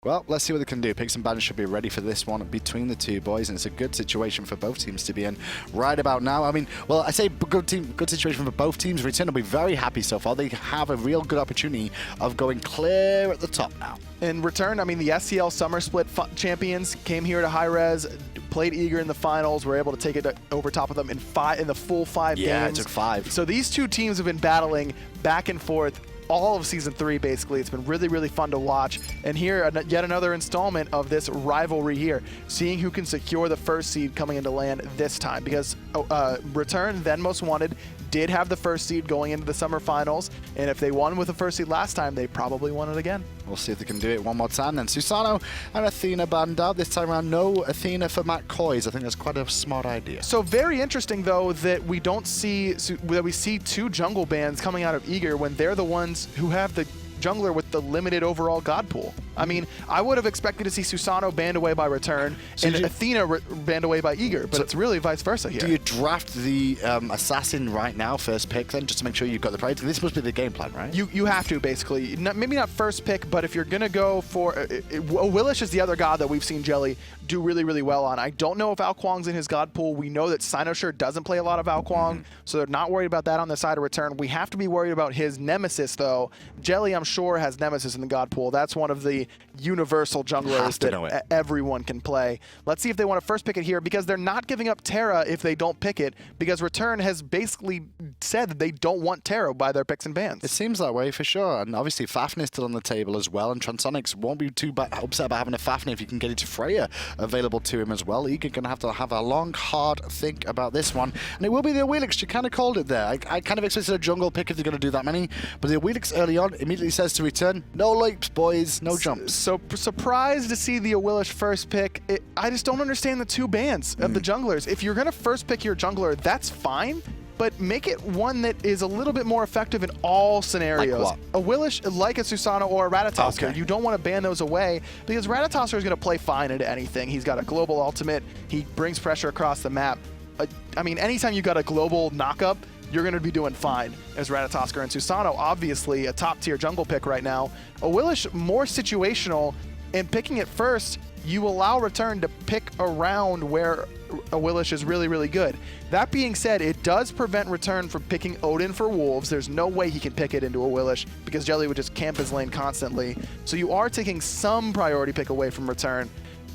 Well, let's see what they can do. Pigs and Bandits should be ready for this one between the two boys, and it's a good situation for both teams to be in right about now. I mean, well, I say good situation for both teams. returN will be very happy so far. They have a real good opportunity of going clear at the top now. In returN, I mean, the SCL Summer Split champions came here to hi-rez, played Eager in the finals, were able to take it over top of them in the full 5 games. Yeah, it took 5. So these two teams have been battling back and forth all of Season 3, basically. It's been really, really fun to watch. And here, yet another installment of this rivalry here, seeing who can secure the first seed coming into LAN this time. Because returN, then Most Wanted, did have the first seed going into the summer finals. And if they won with the first seed last time, they probably won it again. We'll see if they can do it one more time. Then Susano and Athena banned out. This time around, no Athena for Koiz. I think that's quite a smart idea. So very interesting, though, that we see 2 jungle bans coming out of Eager when they're the ones who have the jungler with the limited overall god pool. I mean, I would have expected to see Susano banned away by returN and Athena banned away by Eager, but it's really vice versa here. Do you draft the assassin right now, first pick, then, just to make sure you've got the priority? This must be the game plan, right? You have to, basically. Maybe not first pick, but if you're going to go for... Awilix is the other god that we've seen Jellly do really, really well on. I don't know if Ao Kuang's in his god pool. We know that xCynosurex doesn't play a lot of Ao Kuang, so they're not worried about that on the side of returN. We have to be worried about his nemesis, though. Jellly, I'm sure, has nemesis in the god pool. That's one of the universal junglers that everyone can play. Let's see if they want to first pick it here, because they're not giving up Terra if they don't pick it, because returN has basically said that they don't want Terra by their picks and bans. It seems that way for sure, and obviously Fafnir is still on the table as well, and Transonics won't be too upset about having a Fafnir if you can get it to Freya available to him as well. Eager going to have a long, hard think about this one, and it will be the Awilix. You kind of called it there. I kind of expected a jungle pick if they're going to do that many, but the Awilix early on immediately says to returN, no leaps, boys, no jumps. So surprised to see the Awilix first pick. I just don't understand the 2 bans of the junglers. If you're going to first pick your jungler, that's fine, but make it one that is a little bit more effective in all scenarios. Like what? Awilix, like a Susano or a Ratatoskr, you don't want to ban those away, because Ratatoskr is going to play fine into anything. He's got a global ultimate. He brings pressure across the map. I mean, anytime you got a global knockup, you're going to be doing fine as Ratatoskr. And Susano, obviously a top-tier jungle pick right now. Awilix, more situational, and picking it first, you allow returN to pick around where Awilix is really, really good. That being said, it does prevent returN from picking Odin for Wolves. There's no way he can pick it into Awilix, because Jellly would just camp his lane constantly. So you are taking some priority pick away from returN.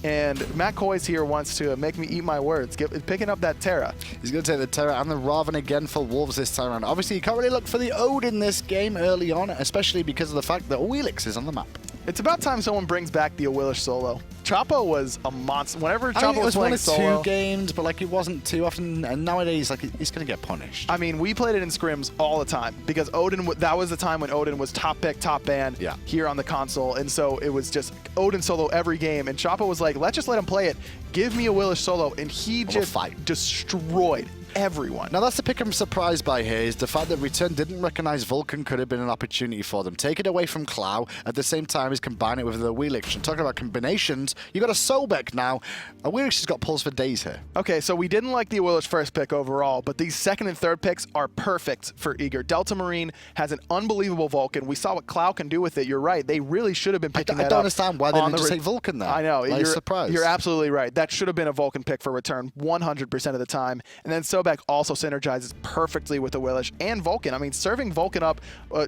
And Koiz here wants to make me eat my words, picking up that Terra. He's going to take the Terra and the Ravana again for Wolves this time around. Obviously, you can't really look for the Odin this game early on, especially because of the fact that Awilix is on the map. It's about time someone brings back the Awilix solo. Chapo was a monster. Whenever Chapo was playing solo, it was 1 or 2 games, but like it wasn't too often. And nowadays, like he's going to get punished. I mean, we played it in scrims all the time, because Odin. That was the time when Odin was top pick, top ban here on the console, and so it was just Odin solo every game. And Chapo was like, "Let's just let him play it. Give me Awilix solo," and he just destroyed everyone. Now that's the pick I'm surprised by here, is the fact that returN didn't recognize Vulcan could have been an opportunity for them. Take it away from Clow, at the same time as combine it with the Awilix. And talking about combinations, you got a Sobek now. Awilix has got pulls for days here. Okay, so we didn't like the Awilix first pick overall, but these second and third picks are perfect for Eager. Delta Marine has an unbelievable Vulcan. We saw what Clow can do with it. You're right. They really should have been picking that up. I don't understand why they didn't just take Vulcan there. I know. You're surprised. You're absolutely right. That should have been a Vulcan pick for returN 100% of the time. And then Sobek also synergizes perfectly with Awilix and Vulcan. I mean, serving Vulcan up,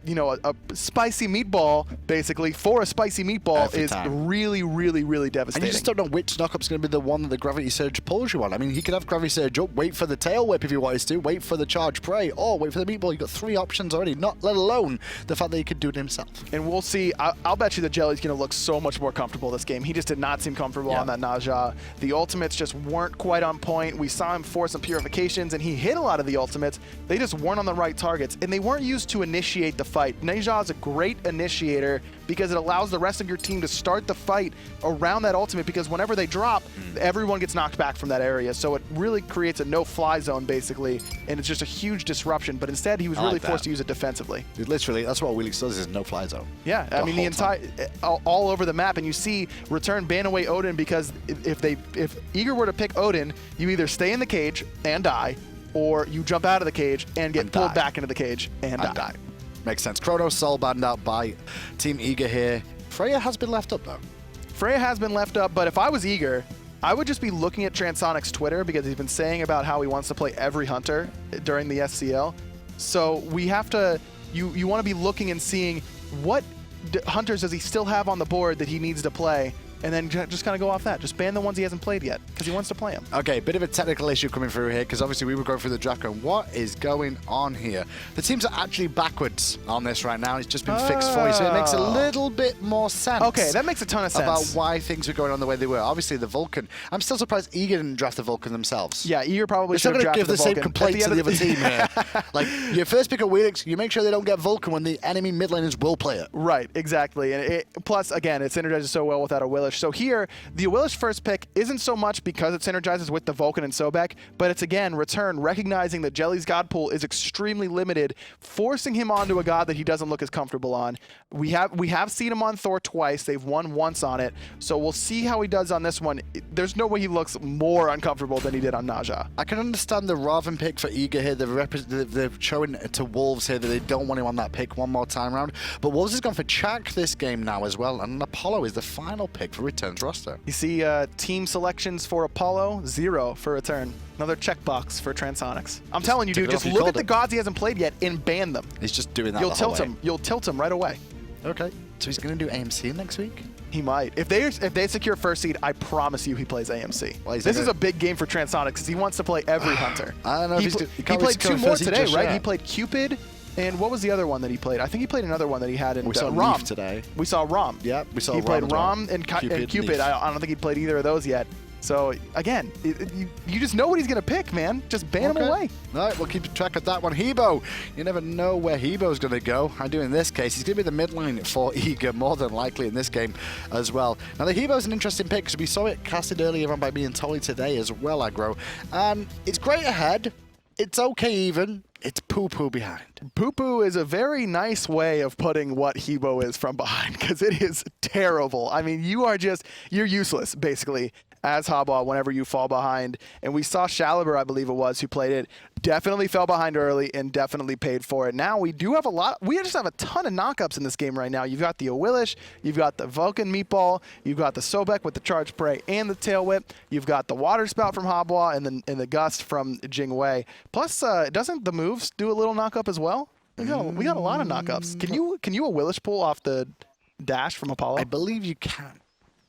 you know, a spicy meatball, basically, for a spicy meatball is really, really, really devastating. And you just don't know which knockup's going to be the one that the Gravity Surge pulls you on. I mean, he could have Gravity Surge up, wait for the Tail Whip if he wanted to, wait for the Charge Prey, or wait for the meatball. You've got 3 options already, not let alone the fact that he could do it himself. And we'll see. I'll bet you that Jelly's going to look so much more comfortable this game. He just did not seem comfortable on that Naja. The ultimates just weren't quite on point. We saw him force some purifications, and he hit a lot of the ultimates. They just weren't on the right targets, and they weren't used to initiate the fight. Naja is a great initiator because it allows the rest of your team to start the fight around that ultimate, because whenever they drop, everyone gets knocked back from that area. So it really creates a no-fly zone, basically, and it's just a huge disruption. But instead, he was really forced to use it defensively. Literally, that's what Awilix does, is no-fly zone. Yeah, I mean, the entire, all over the map, and you see returN ban away Odin, because if Eager were to pick Odin, you either stay in the cage and die, or you jump out of the cage and get pulled back into the cage and die. Makes sense. Chrono Soul banned out by Team Eager here. Freya has been left up, though. Freya has been left up, but if I was eager, I would just be looking at Transonics' Twitter because he's been saying about how he wants to play every hunter during the SCL. So we have to, you want to be looking and seeing what hunters does he still have on the board that he needs to play, and then just kind of go off that. Just ban the ones he hasn't played yet because he wants to play them. Okay, bit of a technical issue coming through here because obviously we were going through the draft going, what is going on here? The teams are actually backwards on this right now. It's just been fixed for you, so it makes a little bit more sense. Okay, that makes a ton of sense. About why things are going on the way they were. Obviously, the Vulcan. I'm still surprised Eager didn't draft the Vulcan themselves. Yeah, Eager probably should have drafted the Vulcan. They're still going to give the same complaint to the other team here. Like, your first pick of Awilix, you make sure they don't get Vulcan when the enemy mid laners will play it. Right, exactly. And plus, again, it synergizes so well without Awilix. So here, the Awilix first pick isn't so much because it synergizes with the Vulcan and Sobek, but it's, again, returN, recognizing that Jellly's god pool is extremely limited, forcing him onto a god that he doesn't look as comfortable on. We have seen him on Thor twice. They've won once on it, so we'll see how he does on this one. There's no way he looks more uncomfortable than he did on Naja. I can understand the Ravana pick for Eager here. They're showing to Wolves here that they don't want him on that pick one more time around, but Wolves has gone for Chaac this game now as well, and Apollo is the final pick for returN's roster. You see team selections for Apollo, 0 for returN. Another checkbox for Transonics. I'm telling you, dude, just look at the gods he hasn't played yet and ban them. He's just doing that. You'll tilt him. You'll tilt him right away. Okay. So he's going to do AMC next week? He might. If they secure first seed, I promise you he plays AMC. Well, this is a big game for Transonics because he wants to play every hunter. I don't know he played 2 more today, right? He played Cupid. And what was the other one that he played? I think he played another one that he had in we saw Rom today. We saw Rom. Yeah, we saw He Rom played Rom and Cupid. I don't think he played either of those yet. So, again, you just know what he's going to pick, man. Just ban him away. All right, we'll keep track of that one. Hebo, you never know where Hebo's going to go. I do in this case. He's going to be the mid lane for Eager, more than likely in this game as well. Now, the Hebo's an interesting pick because we saw it casted earlier on by me and Tolly today as well, aggro. And it's great ahead. It's okay even. It's poo-poo behind. Poo-poo is a very nice way of putting what Hebo is from behind because it is terrible. I mean, you're useless, basically, as Habwa whenever you fall behind. And we saw Shaliber, I believe it was, who played it, definitely fell behind early and definitely paid for it. Now we do have we just have a ton of knockups in this game right now. You've got the Awilix, you've got the Vulcan Meatball, you've got the Sobek with the Charge Spray and the Tail Whip, you've got the Water Spout from Habwa and the Gust from Jing. Plus, doesn't the moves do a little knockup as well? We got a lot of knockups. Can you Awilix pull off the dash from Apollo? I believe you can.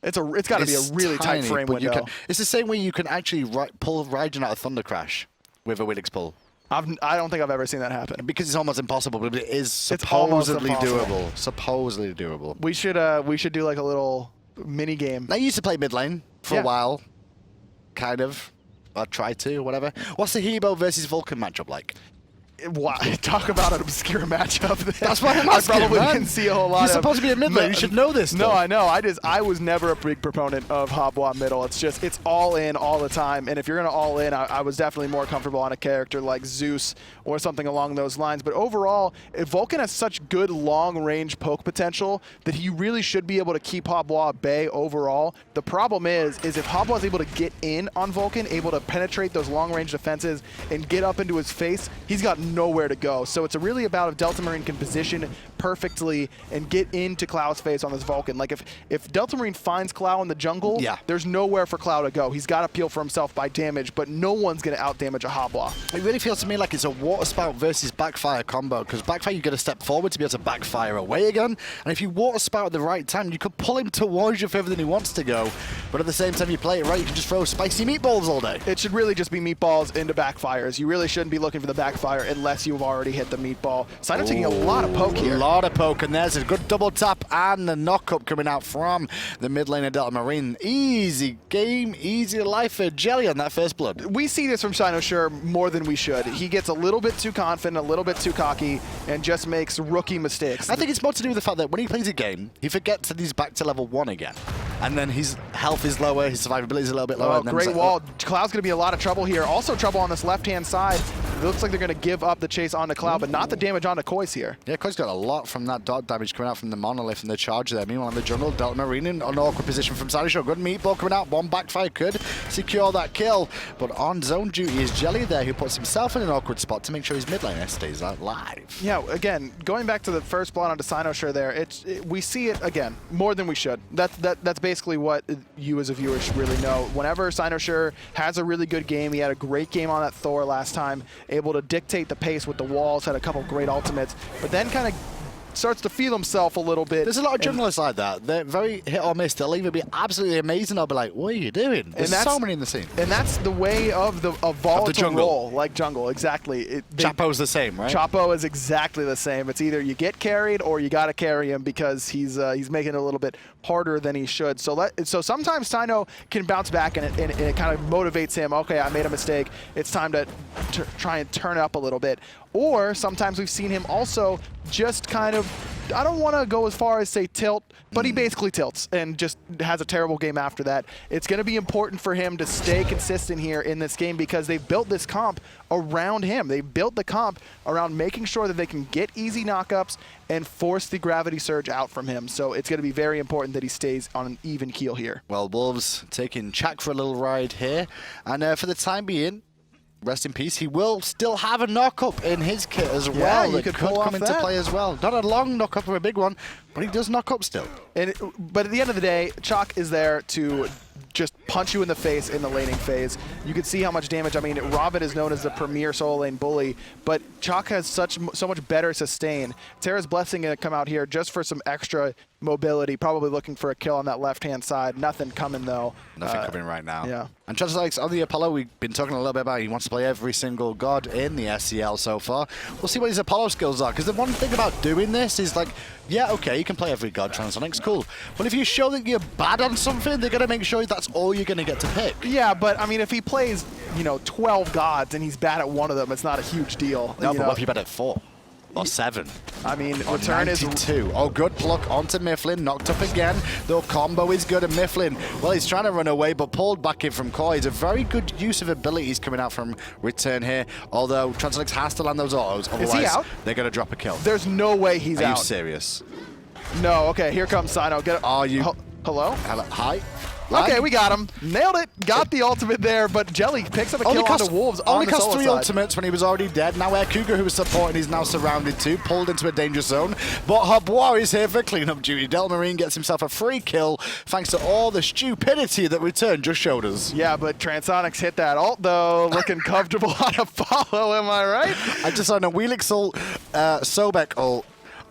It's got to be a really tiny, tight frame window. It's the same way you can actually pull Raijin out of Thunder Crash with a Awilix pull. I don't think I've ever seen that happen. Because it's almost impossible, but it is supposedly doable. Supposedly doable. We should do like a little mini game. I used to play mid lane for a while, kind of. I tried to, whatever. What's the Hebo versus Vulcan matchup like? Wow, talk about an obscure matchup. That's why I'm asking, I probably man. didn't see a whole lot. You're supposed to be a mid lane. You should know this. No, I know. I was never a big proponent of Habwa middle. It's all in all the time. And if you're gonna all in, I was definitely more comfortable on a character like Zeus or something along those lines. But overall, if Vulcan has such good long range poke potential that he really should be able to keep Habwa at bay overall. The problem is if Habwa is able to get in on Vulcan, able to penetrate those long range defenses and get up into his face, he's got nowhere to go. So it's really about if Delta Marine can position perfectly and get into Clow's face on this Vulcan. Like if Delta Marine finds Clow in the jungle, there's nowhere for Clow to go. He's got to peel for himself by damage, but no one's going to out-damage a Habwa. It really feels to me like it's a Water Spout versus Backfire combo, because Backfire you got to step forward to be able to backfire away again, and if you Water Spout at the right time, you could pull him towards you further than he wants to go, but at the same time you play it right, you can just throw spicy meatballs all day. It should really just be meatballs into backfires. You really shouldn't be looking for the backfire unless you've already hit the meatball. Cyno taking a lot of poke here. A lot of poke, and there's a good double tap and the knock-up coming out from the mid lane of Delta Marine. Easy game, easy life for Jellly on that first blood. We see this from xCynosurex more than we should. He gets a little bit too confident, a little bit too cocky, and just makes rookie mistakes. I think it's more to do with the fact that when he plays a game, he forgets that he's back to level 1 again. And then his health is lower, his survivability is a little bit lower. Oh, great wall. Cloud's going to be a lot of trouble here. Also trouble on this left-hand side. looks like they're going to give up the chase onto Cloud, but not the damage onto Koiz here. Yeah, Koiz got a lot from that dot damage coming out from the Monolith and the charge there. Meanwhile, in the jungle, Delta Marine in an awkward position from xCynosurex. Good meatball coming out. One backfire could secure that kill. But on zone duty is Jellly there, who puts himself in an awkward spot to make sure his mid laner stays alive. Yeah, again, going back to the first blood onto xCynosurex there, we see it, again, more than we should. That's basically what you as a viewer should really know. Whenever xCynosurex has a really good game, he had a great game on that Thor last time, able to dictate the pace with the walls, had a couple great ultimates, but then kind of starts to feel himself a little bit. There's a lot of junglers like that. They're very hit or miss. They'll either be absolutely amazing or be like, what are you doing? There's so many in the scene. And that's the way of the volatile role, like jungle, exactly. Chapo's the same, right? Chapo is exactly the same. It's either you get carried or you got to carry him because he's making it a little bit harder than he should. So sometimes Cyno can bounce back and it kind of motivates him. Okay, I made a mistake. It's time to try and turn it up a little bit. Or sometimes we've seen him also just kind of, I don't want to go as far as say tilt, but he basically tilts and just has a terrible game after that. It's going to be important for him to stay consistent here in this game because they've built this comp around him. They've built the comp around making sure that they can get easy knockups and force the gravity surge out from him. So it's going to be very important that he stays on an even keel here. Well, Wolves taking Chaac for a little ride here. And for the time being, rest in peace, he will still have a knock-up in his kit as well. Yeah, that could come into play as well. Not a long knock-up or a big one, but he does knock up still. But at the end of the day, Chaac is there to just punch you in the face in the laning phase. You can see how much damage. I mean, Ravana is known as the premier solo lane bully, but Chaac has so much better sustain. Terra's Blessing going to come out here just for some extra mobility, probably looking for a kill on that left-hand side. Nothing coming, though. Nothing coming right now. Yeah. And Transonics on the Apollo, we've been talking a little bit about he wants to play every single god in the SCL so far. We'll see what his Apollo skills are, because the one thing about doing this is like, yeah, okay, you can play every god, Transonics, cool. But if you show that you're bad on something, they're going to make sure that's all you're going to get to pick. Yeah, but I mean, if he plays, 12 gods and he's bad at one of them, it's not a huge deal. No, but what if you're bad at 4? Or 7. I mean, or return 92. is... Oh, good pluck onto Myflin. Knocked up again. The combo is good. And Myflin, well, he's trying to run away, but pulled back in from Koiz. A very good use of abilities coming out from return here. Although Transonics has to land those autos. Otherwise, is he out? They're going to drop a kill. There's no way he's out. Are you serious? No. Okay, here comes Cyno. Get it. Are you... Hello? Hello? Hi? Okay, we got him. Nailed it. Got the ultimate there, but Jellly picks up a kill onto Wolves on Only the cost solo 3 side. ultimates when he was already dead. Now AirCougar, who was supporting, is now surrounded too, pulled into a danger zone. But Hubwar is here for cleanup duty. Del Marine gets himself a free kill thanks to all the stupidity that return just showed us. Yeah, but Transonics hit that ult, though. Looking comfortable on a follow, am I right? I just saw an Awilix ult, Sobek ult,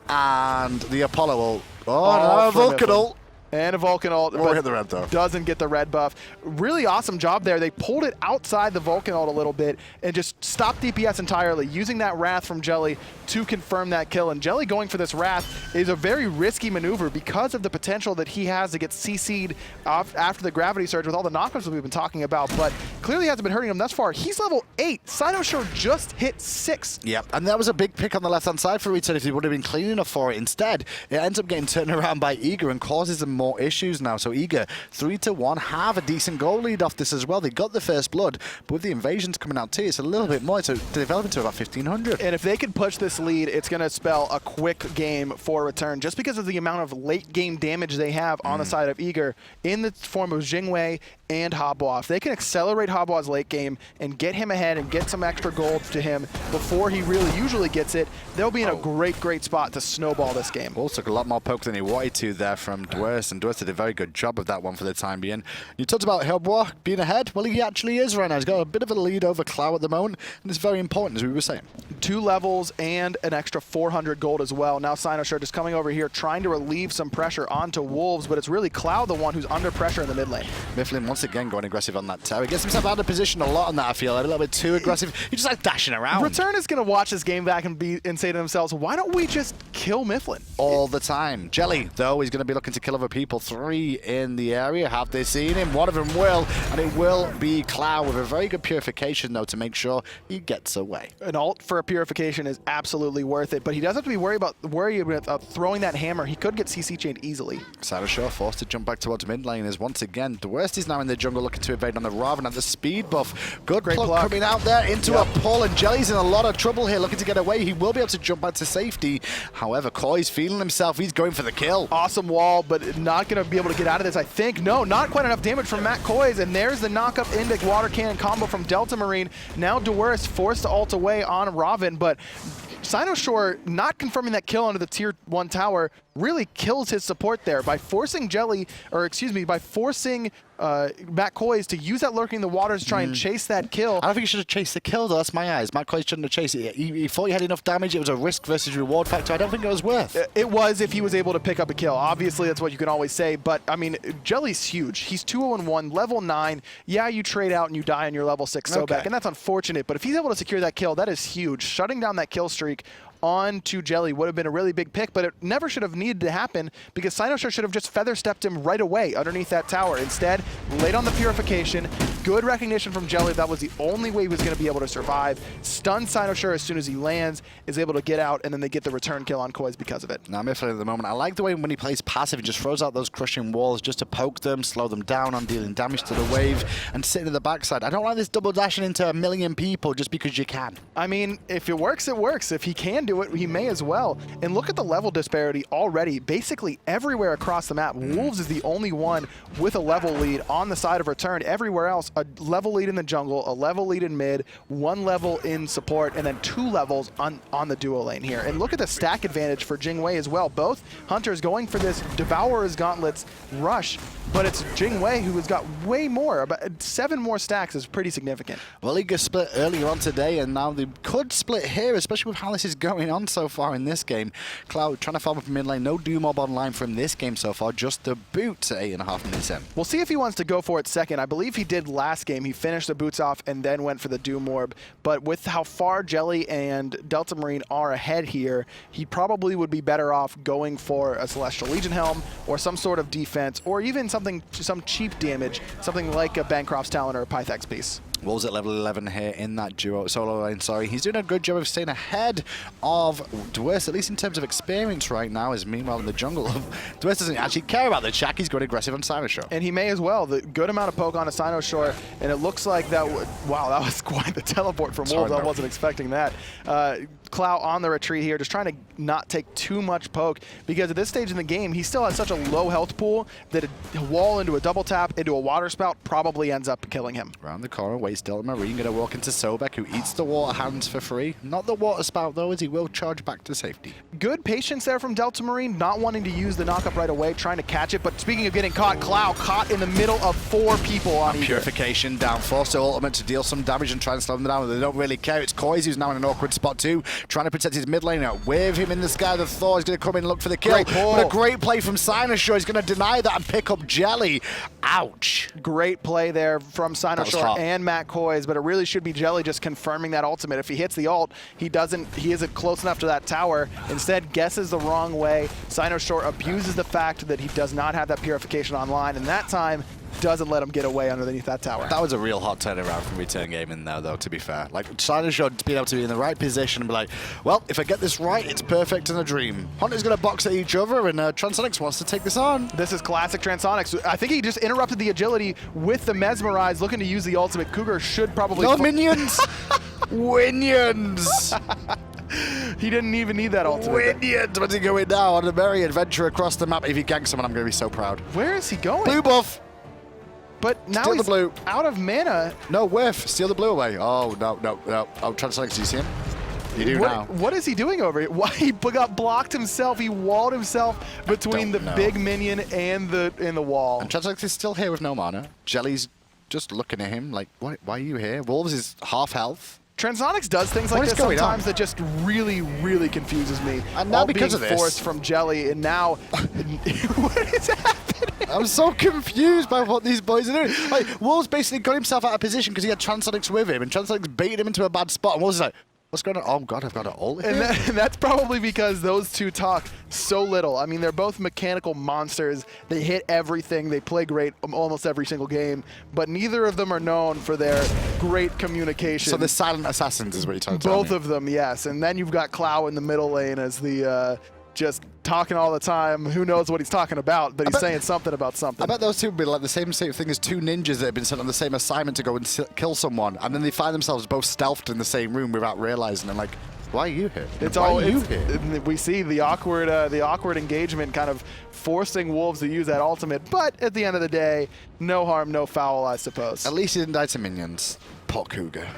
and the Apollo ult. Oh, no, Vulcan ult. And a Vulcan ult, but hit the red, though. Doesn't get the red buff. Really awesome job there. They pulled it outside the Vulcan ult a little bit and just stopped DPS entirely, using that Wrath from Jellly to confirm that kill. And Jellly going for this Wrath is a very risky maneuver because of the potential that he has to get CC'd after the gravity surge with all the knockups that we've been talking about, but clearly hasn't been hurting him thus far. He's level 8. xCynosurex just hit 6. Yep, and that was a big pick on the left-hand side for return if he would have been clean enough for it. Instead, it ends up getting turned around by Eager and causes them more issues now. So Eager, 3-1, have a decent goal lead off this as well. They got the first blood, but with the invasions coming out too, it's a little bit more to develop into about 1,500. And if they can push this lead, it's going to spell a quick game for return, just because of the amount of late-game damage they have on the side of Eager in the form of Jingwei and Hubwar. If they can accelerate Hubwar's late game and get him ahead and get some extra gold to him before he really usually gets it, they'll be in a great spot to snowball this game. Also took a lot more poke than he wanted to there from Dwurst, and Dwurst did a very good job of that one for the time being. You talked about Hubwar being ahead. Well, he actually is right now. He's got a bit of a lead over Clow at the moment, and it's very important, as we were saying. 2 levels and an extra 400 gold as well. Now xCynosurex just coming over here, trying to relieve some pressure onto Wolves, but it's really Clow the one who's under pressure in the mid lane. Myflin once again going aggressive on that Terra. Gets himself out of position a lot on that, I feel. A little bit too aggressive. He's just like dashing around. returN is going to watch this game back and say to themselves, why don't we just kill Myflin. All the time. Jellly, though, is going to be looking to kill other people. 3 in the area. Have they seen him? One of them will, and it will be Clow with a very good purification, though, to make sure he gets away. An ult for a purification is absolutely worth it, but he doesn't have to be worried about throwing that hammer. He could get CC chained easily. xCynosurex forced to jump back towards mid lane as once again Dwurst is now in the jungle looking to evade on the Ravana. The speed buff. Good pluck coming out there into a pull, and Jelly's in a lot of trouble here looking to get away. He will be able to jump back to safety. However, Koiz feeling himself. He's going for the kill. Awesome wall, but not going to be able to get out of this, I think. No, not quite enough damage from Matt Koiz, and there's the knock-up into water cannon combo from Delta Marine. Now Dwurst forced to ult away on Ravana, but xCynosurex not confirming that kill under the tier 1 tower really kills his support there by forcing by forcing Matt Koiz to use that lurking in the water to try and chase that kill. I don't think he should have chased the kill, though. That's my eyes. Matt Koiz shouldn't have chased it. He thought he had enough damage. It was a risk versus reward factor. I don't think it was worth. It was if he was able to pick up a kill. Obviously, that's what you can always say. But, I mean, Jelly's huge. He's 2-0-1, level 9. Yeah, you trade out and you die on your level 6 Sobek, and that's unfortunate. But if he's able to secure that kill, that is huge. Shutting down that kill streak on to Jellly would have been a really big pick, but it never should have needed to happen because xCynosurex should have just feather stepped him right away underneath that tower. Instead, laid on the purification, good recognition from Jellly. That was the only way he was going to be able to survive. Stun xCynosurex as soon as he lands, is able to get out, and then they get the return kill on Koiz because of it. Now, Myflin at the moment, I like the way when he plays passive, he just throws out those crushing walls just to poke them, slow them down on dealing damage to the wave, and sitting in the backside. I don't like this double dashing into 1 million people just because you can. I mean, if it works, it works. If he can do it, he may as well. And look at the level disparity already. Basically everywhere across the map, Wolves is the only one with a level lead on the side of return. Everywhere else, a level lead in the jungle, a level lead in mid, 1 level in support, and then 2 levels on the duo lane here. And look at the stack advantage for Jing Wei as well. Both Hunters going for this Devourer's Gauntlets rush, but it's Jing Wei who has got way more. About 7 more stacks is pretty significant. Well, he got split earlier on today, and now they could split here, especially with how this is going on so far in this game. Cloud trying to farm up mid lane. No Doom-Mob online from this game so far, just the boots at 8.5 minutes in. We'll see if he wants to go for it second. I believe he did last game. He finished the boots off and then went for the Doom Orb. But with how far Jellly and Delta Marine are ahead here, he probably would be better off going for a Celestial Legion Helm or some sort of defense, or even some cheap damage, something like a Bancroft's Talon or a Pythax piece. Wolves at level 11 here in that duo solo lane. Sorry, he's doing a good job of staying ahead of Dwurst, at least in terms of experience right now. As meanwhile in the jungle, Dwurst doesn't actually care about the Chaac. He's going aggressive on xCynosurex. And he may as well. The good amount of poke on a xCynosurex, and it looks like that. Wow, that was quite the teleport from Wolves. I wasn't expecting that. Clow on the retreat here, just trying to not take too much poke, because at this stage in the game, he still has such a low health pool that a wall into a double tap into a water spout probably ends up killing him. Around the corner, waits Delta Marine, going to walk into Sobek, who eats the water hands for free. Not the water spout, though, as he will charge back to safety. Good patience there from Delta Marine, not wanting to use the knockup right away, trying to catch it. But speaking of getting caught, Clow caught in the middle of 4 people on either. Purification down, forced to ultimate to deal some damage and try and slow them down. They don't really care. It's Koiz who's now in an awkward spot too, trying to protect his mid laner. With him in the sky, the Thor is going to come in and look for the kill. But a great play from xCynosurex. He's going to deny that and pick up Jellly. Ouch. Great play there from xCynosurex and Matt Koiz, but it really should be Jellly just confirming that ultimate. If he hits the ult, he isn't close enough to that tower. Instead, guesses the wrong way. xCynosurex abuses the fact that he does not have that purification online, and that time doesn't let him get away underneath that tower. That was a real hot turnaround from return gaming there, though, to be fair. Like, xCynosurex being able to be in the right position and be like, well, if I get this right, it's perfect in a dream. Hunter's going to box at each other, and Transonics wants to take this on. This is classic Transonics. I think he just interrupted the agility with the Mesmerize, looking to use the ultimate. Cougar should probably... No, minions! Winions! He didn't even need that ultimate. Winions! Where's he going now? On a merry adventure across the map. If he ganks someone, I'm going to be so proud. Where is he going? Blue buff! But now Steal he's the blue. out of mana. No, whiff. Steal the blue away. Oh, no. Oh, Transonics, do you see him? You do now. What is he doing over here? Why he got blocked himself? He walled himself between the big minion and the wall. And Transonics is still here with no mana. Jelly's just looking at him like, why are you here? Wolves is half health. Transonics does things like this sometimes that just really, really confuses me. And now because of this, forced from Jellly, and now what is happening? I'm so confused by what these boys are doing. Like, Wolves basically got himself out of position because he had Transonics with him, and Transonics baited him into a bad spot. And Wolves is like, What's going on? Oh god, I've got an ult here. And that's probably because those two talk so little. I mean, they're both mechanical monsters. They hit everything. They play great almost every single game, but neither of them are known for their great communication. So the silent assassins is what you're trying to tell me. Both of them, yes. And then you've got Clow in the middle lane as the just talking all the time. Who knows what he's talking about, but he's saying something about something. I bet those two would be like the same thing as two ninjas that have been sent on the same assignment to go and kill someone, and then they find themselves both stealthed in the same room without realizing. And like, why are you here? We see the awkward engagement kind of forcing Wolves to use that ultimate, but at the end of the day, no harm, no foul, I suppose. At least he didn't die to minions. Poor Cougar.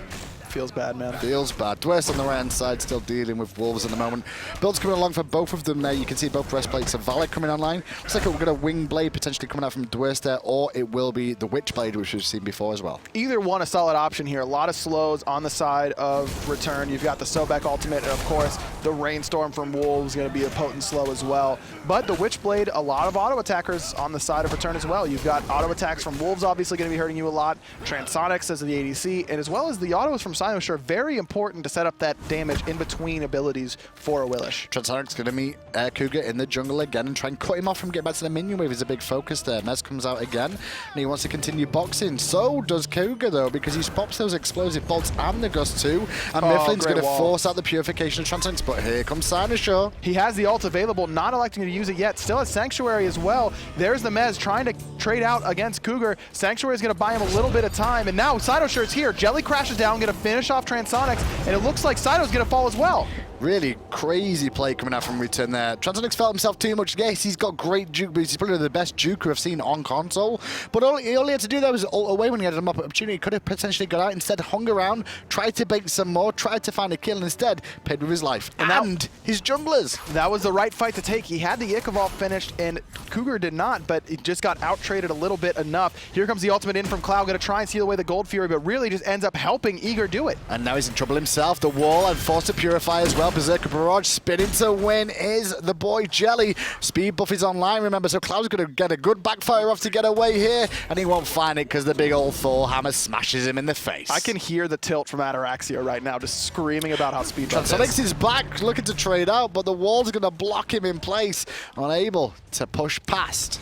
Feels bad, man. Feels bad. Dwurst on the right-hand side still dealing with Wolves at the moment. Builds coming along for both of them there. You can see both breastplates of Valor coming online. Looks like we're going to Wing Blade potentially coming out from Dwurst there, or it will be the Witch Blade, which we've seen before as well. Either one a solid option here. A lot of slows on the side of returN. You've got the Sobek ultimate, and of course, the Rainstorm from Wolves is going to be a potent slow as well. But the Witch Blade, a lot of auto attackers on the side of returN as well. You've got auto attacks from Wolves obviously going to be hurting you a lot. Transonics as the ADC, and as well as the autos from xCynosurex, very important to set up that damage in between abilities for Awilix. Transonics going to meet AirCougar in the jungle again and try and cut him off from getting back to the minion wave is a big focus there. Mez comes out again, and he wants to continue boxing. So does Cougar, though, because he pops those explosive bolts and the Gust too, and Myflin's going to force out the purification of Transonics, but here comes xCynosurex. He has the ult available, not electing to use it yet. Still has Sanctuary as well. There's the Mez trying to trade out against Cougar. Sanctuary is going to buy him a little bit of time, and now xCynosurex here. Jellly crashes down, going to finish off Transonics, and it looks like Cyno's going to fall as well. Really crazy play coming out from returN there. Transonics felt himself too much. Yes, he's got great juke, but he's probably the best juker I've seen on console. But all he had to do there was ult away when he had an opportunity. He could have potentially got out. Instead, hung around, tried to bait some more, tried to find a kill, and instead paid with his life and his junglers. That was the right fight to take. He had the Ichabod finished, and Cougar did not, but he just got out-traded a little bit enough. Here comes the ultimate in from Clow, going to try and steal away the Gold Fury, but really just ends up helping Eager do it. And now he's in trouble himself. The wall and forced to purify as well. Berserker Barrage spinning to win is the boy Jellly. Speed buff is online, remember, so Cloud's going to get a good backfire off to get away here, and he won't find it because the big old Thor hammer smashes him in the face. I can hear the tilt from Ataraxia right now, just screaming about how speed buff Transonics is back, looking to trade out, but the wall's going to block him in place, unable to push past.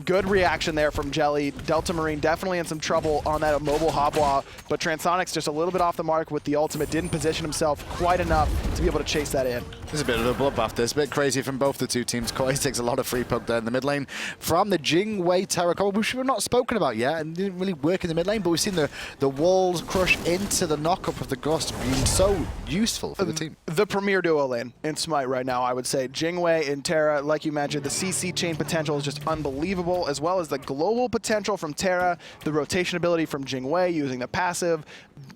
Good reaction there from Jellly. Delta Marine definitely in some trouble on that mobile Hobwa, but Transonics just a little bit off the mark with the ultimate. Didn't position himself quite enough to be able to chase that in. There's a bit of a bloodbath. There's a bit crazy from both the two teams. Koiz takes a lot of free poke there in the mid lane from the Jing Terra, which we've not spoken about yet and didn't really work in the mid lane, but we've seen the walls crush into the knockup of the Gust being so useful for the team. The premier duo lane in Smite right now, I would say. Jing and Terra, like you mentioned, the CC chain potential is just unbelievable, as well as the global potential from Terra, the rotation ability from Jing using the passive,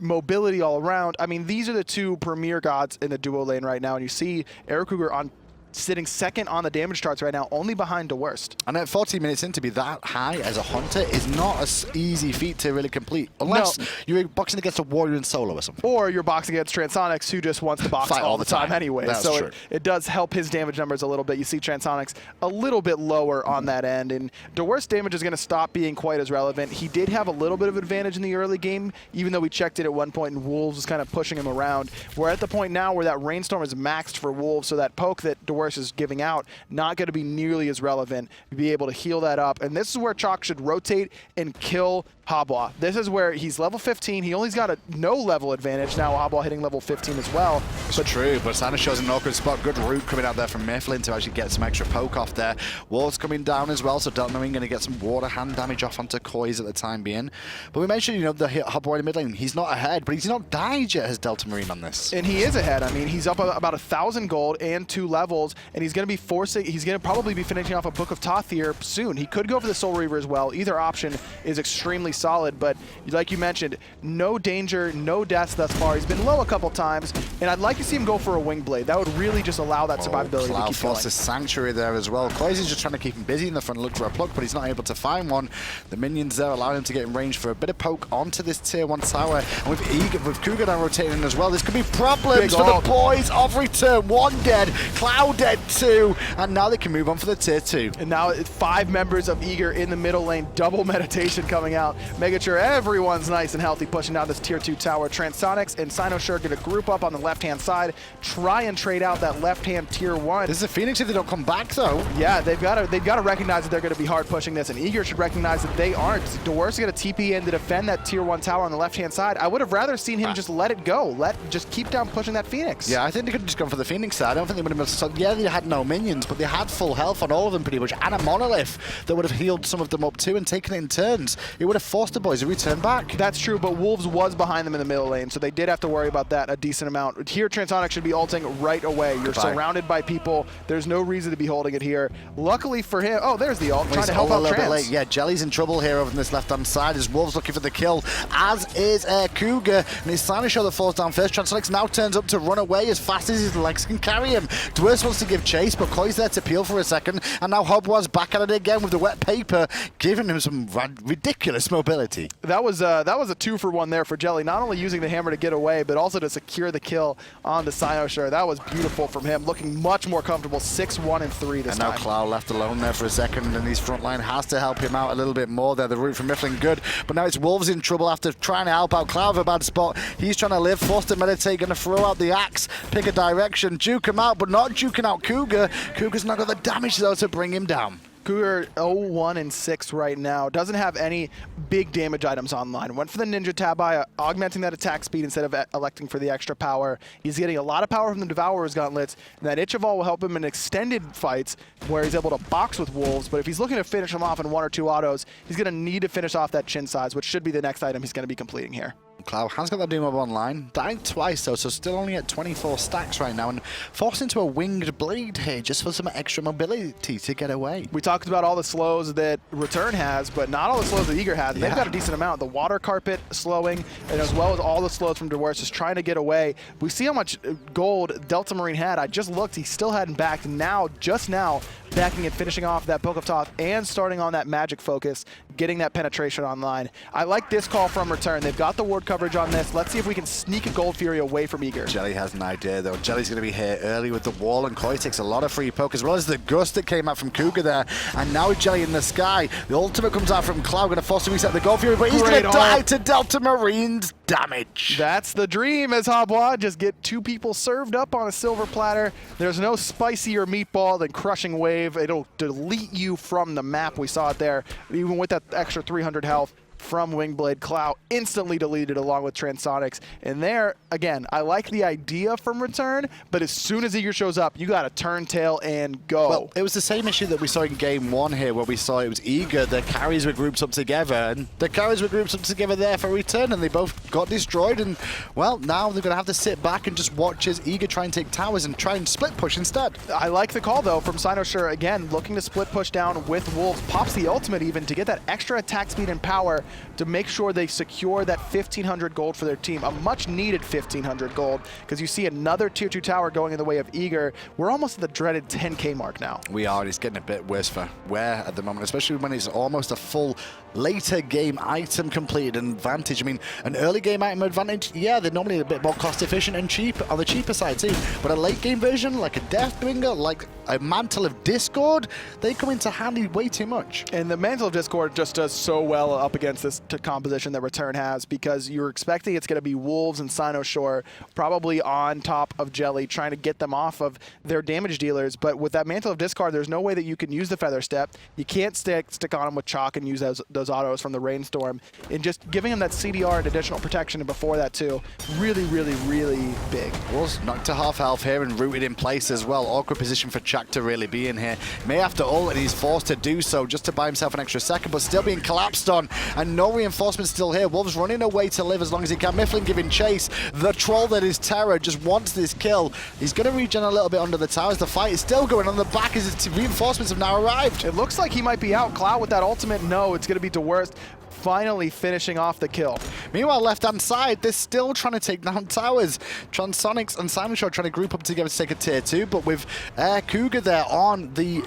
mobility all around. I mean, these are the two premier gods in the duo lane right now, and you see AirCougar sitting second on the damage charts right now, only behind Dwurst. And at 14 minutes in, to be that high as a hunter is not an easy feat to really complete, unless you're boxing against a warrior in solo or something. Or you're boxing against Transonics, who just wants to box all the time anyway. That's so true. It does help his damage numbers a little bit. You see Transonics a little bit lower on that end, and Dwurst's damage is going to stop being quite as relevant. He did have a little bit of advantage in the early game, even though we checked it at one point and Wolves was kind of pushing him around. We're at the point now where that Rainstorm is maxed for Wolves, so that poke that Dwurst is giving out, not going to be nearly as relevant, be able to heal that up. And this is where Chaac should rotate and kill Hobwa. This is where he's level 15. He only's got a no level advantage. Now Hobwa hitting level 15 as well. It's true, but Sana shows an awkward spot. Good route coming out there from Myflin to actually get some extra poke off there. Walls coming down as well, so Delta Marine going to get some water hand damage off onto Koiz at the time being. But we mentioned, you know, the Hobwa in the mid lane. He's not ahead, but he's not died yet as Delta Marine on this. And he is ahead. I mean, he's up about 1,000 gold and 2 levels, and he's going to be he's going to probably be finishing off a Book of Thoth here soon. He could go for the Soul Reaver as well. Either option is extremely solid, but like you mentioned, no danger, no deaths thus far. He's been low a couple times, and I'd like to see him go for a Wing Blade. That would really just allow that survivability to keep forces Sanctuary there as well. Koiz is just trying to keep him busy in the front and look for a pluck, but he's not able to find one. The minions there allowing him to get in range for a bit of poke onto this tier 1 tower. And with Cougar now rotating as well, this could be problems for the boys of returN. One dead. Cloud dead too. And now they can move on for the tier 2. And now 5 members of Eager in the middle lane. Double meditation coming out, making sure everyone's nice and healthy, pushing down this tier 2 tower. Transonics and xCynosurex going to group up on the left-hand side, try and trade out that left-hand tier 1. This is a Phoenix if they don't come back, though. Yeah, they've got to recognize that they're going to be hard pushing this, and Eager should recognize that they aren't. Dwurst is going to TP in to defend that tier 1 tower on the left-hand side. I would have rather seen him just let it go. Just keep down pushing that Phoenix. Yeah, I think they could have just gone for the Phoenix side. I don't think they would have. Yeah, they had no minions, but they had full health on all of them pretty much, and a monolith that would have healed some of them up too and taken it in turns. It would have forced the boys to return back. That's true, but Wolves was behind them in the middle lane, so they did have to worry about that a decent amount. Here, Transonics should be ulting right away. You're surrounded by people. There's no reason to be holding it here. Luckily for him, oh, there's the ult, trying to help out Trans. Yeah, Jellly's in trouble here over on this left-hand side as Wolves looking for the kill, as is AirCougar. And it's xCynosurex that falls down first. Transonics now turns up to run away as fast as his legs can carry him. Dwurst wants to give chase, but Koiz there to peel for a second. And now Hobwaz back at it again with the wet paper, giving him some ridiculous mobility. That was a 2-for-1 there for Jellly, not only using the hammer to get away, but also to secure the kill on the xCynosurex. That was beautiful from him, looking much more comfortable, 6-1 and 3 this time. And now Clow left alone there for a second, and his front line has to help him out a little bit more there. The route from Myflin good, but now it's Wolves in trouble after trying to help out Clow with a bad spot. He's trying to live, forced to meditate, going to throw out the axe, pick a direction, juke him out, but not juking out Cougar. Cougar's not got the damage though to bring him down. Cougar 0-1 and 6 right now. Doesn't have any big damage items online. Went for the Ninja Tabi, augmenting that attack speed instead of electing for the extra power. He's getting a lot of power from the Devourer's Gauntlets, and that Itch of All will help him in extended fights where he's able to box with Wolves, but if he's looking to finish him off in 1 or 2 autos, he's going to need to finish off that chin size, which should be the next item he's going to be completing here. Clow has got that Doom Mob online, died twice though, so still only at 24 stacks right now, and forced into a winged blade here just for some extra mobility to get away. We talked about all the slows that returN has, but not all the slows that Eager has. They've got a decent amount. The water carpet slowing, and as well as all the slows from Dwurst just trying to get away. We see how much gold Delta Marine had. I just looked, he still hadn't backed. Now, just now, backing and finishing off that Book of Thoth and starting on that magic focus, getting that penetration online. I like this call from returN. They've got the ward coverage on this. Let's see if we can sneak a Gold Fury away from Eager. Jellly has an idea though. Jellly's going to be here early with the wall, and Koiz takes a lot of free poke, as well as the gust that came out from Cougar there. And now with Jellly in the sky, the ultimate comes out from Clow, going to force him to reset the Gold Fury, but he's going to die to Delta Marine's damage. That's the dream, as Hobwa just get 2 people served up on a silver platter. There's no spicier meatball than Crushing Wave. It'll delete you from the map. We saw it there, even with that extra 300 health from Wingblade. Clow instantly deleted along with Transonics. And there, again, I like the idea from returN, but as soon as Eager shows up, you got to turn tail and go. Well, it was the same issue that we saw in game 1 here, where we saw it was Eager, the carries were grouped up together, and the carries were grouped up together there for returN, and they both got destroyed, and, well, now they're going to have to sit back and just watch as Eager try and take towers and try and split push instead. I like the call, though, from xCynosurex, again, looking to split push down with Wolves, pops the ultimate even to get that extra attack speed and power to make sure they secure that 1,500 gold for their team. A much-needed 1,500 gold, because you see another tier 2 tower going in the way of Eager. We're almost at the dreaded 10k mark now. We are, and it's getting a bit worse for Wear at the moment, especially when it's almost a full later game item completed advantage. I mean, an early game item advantage, yeah, they're normally a bit more cost efficient and cheap, on the cheaper side too, but a late game version, like a Deathbringer, like a Mantle of Discord, they come into handy way too much. And the Mantle of Discord just does so well up against this composition that returN has, because you're expecting it's going to be Wolves and xCynosurex probably on top of Jellly, trying to get them off of their damage dealers. But with that Mantle of Discard, there's no way that you can use the Feather Step. You can't stick on them with Chaac and use those autos from the Rainstorm. And just giving them that CDR and additional protection, and before that too, really, really, really big. Wolves knocked to half health here and rooted in place as well. Awkward position for Chaac to really be in here. May have to ult, and he's forced to do so just to buy himself an extra second, but still being collapsed on, and no reinforcements still here. Wolves running away to live as long as he can. Myflin giving chase. The troll that is Terra just wants this kill. He's going to regen a little bit under the towers. The fight is still going on the back as his reinforcements have now arrived. It looks like he might be out. Clow with that ultimate. No, it's going to be Dwurst finally finishing off the kill. Meanwhile, left-hand side, they're still trying to take down towers. Transonics and xCynosurex trying to group up together to take a tier 2, but with AirCougar there on the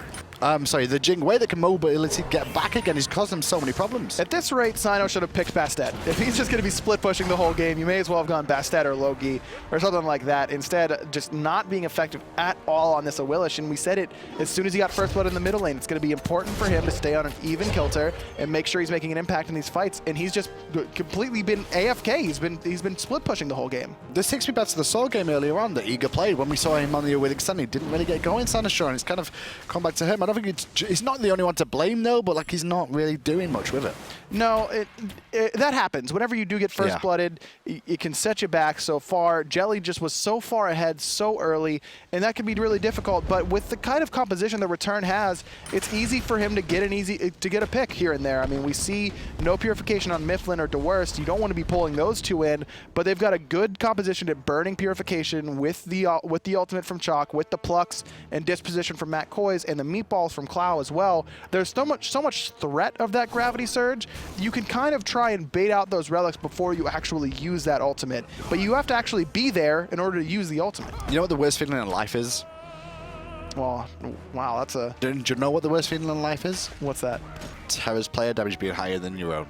Sorry, the Jing Wei that can mobility get back again is causing them so many problems. At this rate, Cyno should have picked Bastet. If he's just going to be split pushing the whole game, you may as well have gone Bastet or Logi or something like that. Instead, just not being effective at all on this Awilix. And we said it as soon as he got first blood in the middle lane. It's going to be important for him to stay on an even kilter and make sure he's making an impact in these fights. And he's just completely been AFK. He's been split pushing the whole game. This takes me back to the Soul game earlier on that Eager played when we saw him on the Awilix Sun. He didn't really get going, xCynosurex, and it's kind of come back to him. I don't think he's not the only one to blame though, but like he's not really doing much with it. No, that happens. Whenever you do get first blooded, it can set you back so far. Jellly just was so far ahead so early, and that can be really difficult. But with the kind of composition that returN has, it's easy for him to get a pick here and there. I mean, we see no purification on Myflin or Dwurst. You don't want to be pulling those two in, but they've got a good composition at burning purification with the ultimate from Chaac, with the plucks and disposition from Koiz, and the meatballs from Clow as well. There's so much threat of that gravity surge. You can kind of try and bait out those relics before you actually use that ultimate, but you have to actually be there in order to use the ultimate. You know what the worst feeling in life is? Well, wow, that's a... Do you know what the worst feeling in life is? What's that? Terra's player damage being higher than your own.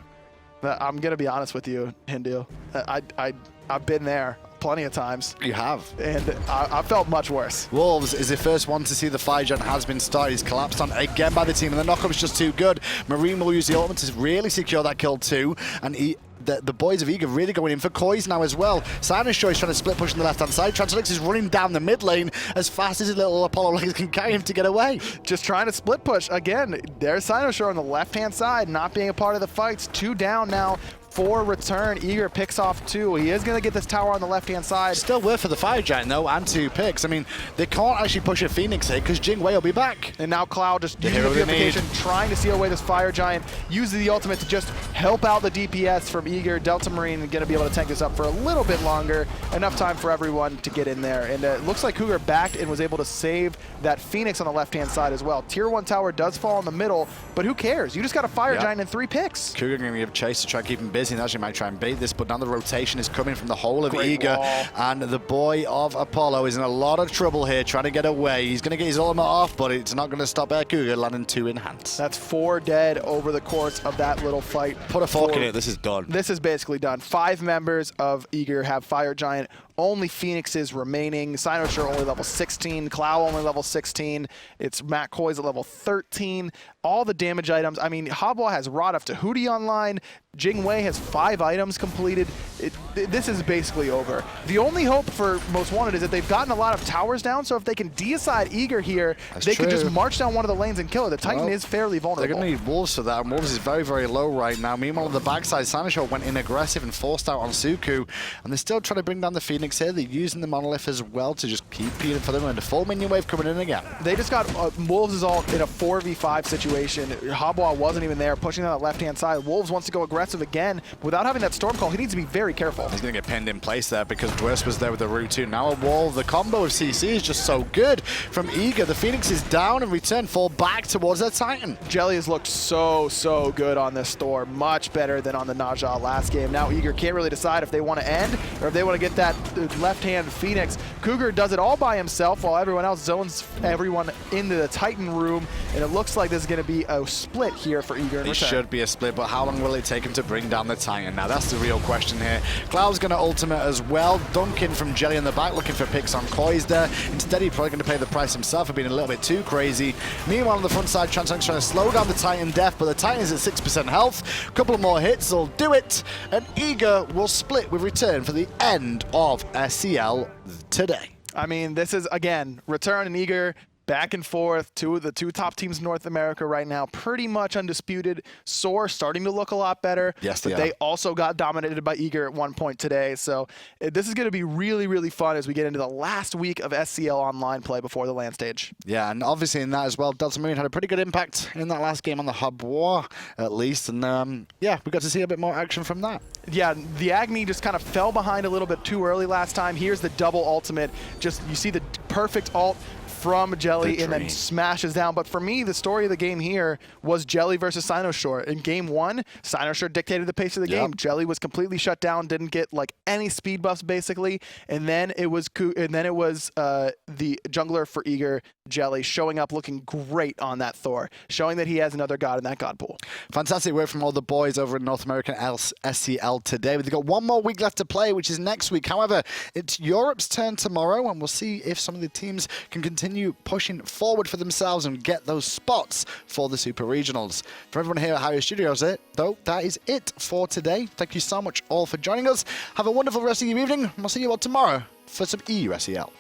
I'm going to be honest with you, Hindu. I've been there plenty of times. You have. And I felt much worse. Wolves is the first one to see the fire giant has been started. He's collapsed on again by the team, and the knock-up is just too good. Marine will use the ultimate to really secure that kill too, and the boys of Eager really going in for Koiz now as well. xCynosurex is trying to split push on the left-hand side. Transonics is running down the mid lane as fast as his little Apollo legs can carry him to get away. Just trying to split push. Again, there's xCynosurex on the left-hand side, not being a part of the fights. 2 down now for returN. Eager picks off 2. He is going to get this tower on the left-hand side. Still worth for the fire giant though, and 2 picks. I mean, they can't actually push a Phoenix here because Jing Wei will be back. And now Cloud just using the purification, trying to seal away this fire giant, using the ultimate to just help out the DPS from Eager. Delta Marine going to be able to tank this up for a little bit longer. Enough time for everyone to get in there. And it looks like Cougar backed and was able to save that Phoenix on the left-hand side as well. Tier 1 tower does fall in the middle, but who cares? You just got a fire giant and 3 picks. Cougar going to give chase to try and keep him busy, and actually might try and bait this, but now the rotation is coming from the whole of Eager, and the boy of Apollo is in a lot of trouble here trying to get away. He's going to get his ultimate off, but it's not going to stop AirCougar landing 2 in hands. That's 4 dead over the course of that little fight. Put a fork in it. This is done. This is basically done. 5 members of Eager have fire giant. Only Phoenixes remaining. xCynosurex only level 16. Clow only level 16. It's Koiz at level 13. All the damage items. I mean, Hobwa has Rod up to Hootie online. Jing Wei has 5 items completed. This is basically over. The only hope for Most Wanted is that they've gotten a lot of towers down, so if they can deicide Eager here, they could just march down one of the lanes and kill it. The Titan is fairly vulnerable. They're going to need Wolves for that, and Wolves is very, very low right now. Meanwhile, on the backside, xCynosurex went in aggressive and forced out on Suku, and they're still trying to bring down the Phoenix here. They're using the Monolith as well to just keep peeling for them, and the full minion wave coming in again. They just got Wolves is all in a 4v5 situation. Hobwa wasn't even there, pushing down that left-hand side. Wolves wants to go aggressive again. Without having that Storm Call, he needs to be very careful. He's going to get pinned in place there because Dwurst was there with the root too. Now a wall. The combo of CC is just so good from Eager. The Phoenix is down and return fall back towards their Titan. Jellly has looked so good on this Thor. Much better than on the Najah last game. Now Eager can't really decide if they want to end or if they want to get that left-hand Phoenix. Cougar does it all by himself while everyone else zones everyone into the Titan room, and it looks like this is going to be a split here for Eager. It should be a split, but how long will it take him to bring down the Titan? Now that's the real question here. Cloud's going to ultimate as well. Duncan from Jellly in the back looking for picks on Koiz there. Instead, he's probably going to pay the price himself for being a little bit too crazy. Meanwhile, on the front side, Transonics trying to slow down the Titan death, but the Titan is at 6% health. A couple of more hits will do it, and Eager will split with returN for the end of SCL today. I mean, this is, again, returN and Eager back and forth. The two top teams in North America right now, pretty much undisputed. Soar starting to look a lot better. Yes, they also got dominated by Eager at one point today. So this is going to be really, really fun as we get into the last week of SCL online play before the LAN stage. Yeah, and obviously in that as well, Delta Marine had a pretty good impact in that last game on the Hub War, at least. And yeah, we got to see a bit more action from that. Yeah, the Agni just kind of fell behind a little bit too early last time. Here's the double ultimate. Just, you see the perfect ult from Jellly and then Dream. smashes down. But for me, the story of the game here was Jellly versus XynoSure. In game 1, XynoSure dictated the pace of the game. Jellly was completely shut down, didn't get like any speed buffs basically, and then it was the jungler for Eager, Jellly, showing up looking great on that Thor, showing that he has another god in that god pool. Fantastic work from all the boys over in North American SCL today. We've got one more week left to play, which is next week. However, it's Europe's turn tomorrow, and we'll see if some of the teams can continue pushing forward for themselves and get those spots for the Super Regionals. For everyone here at hi-rez Studios, though, that is it for today. Thank you so much all for joining us. Have a wonderful rest of your evening, and we'll see you all tomorrow for some EUSEL.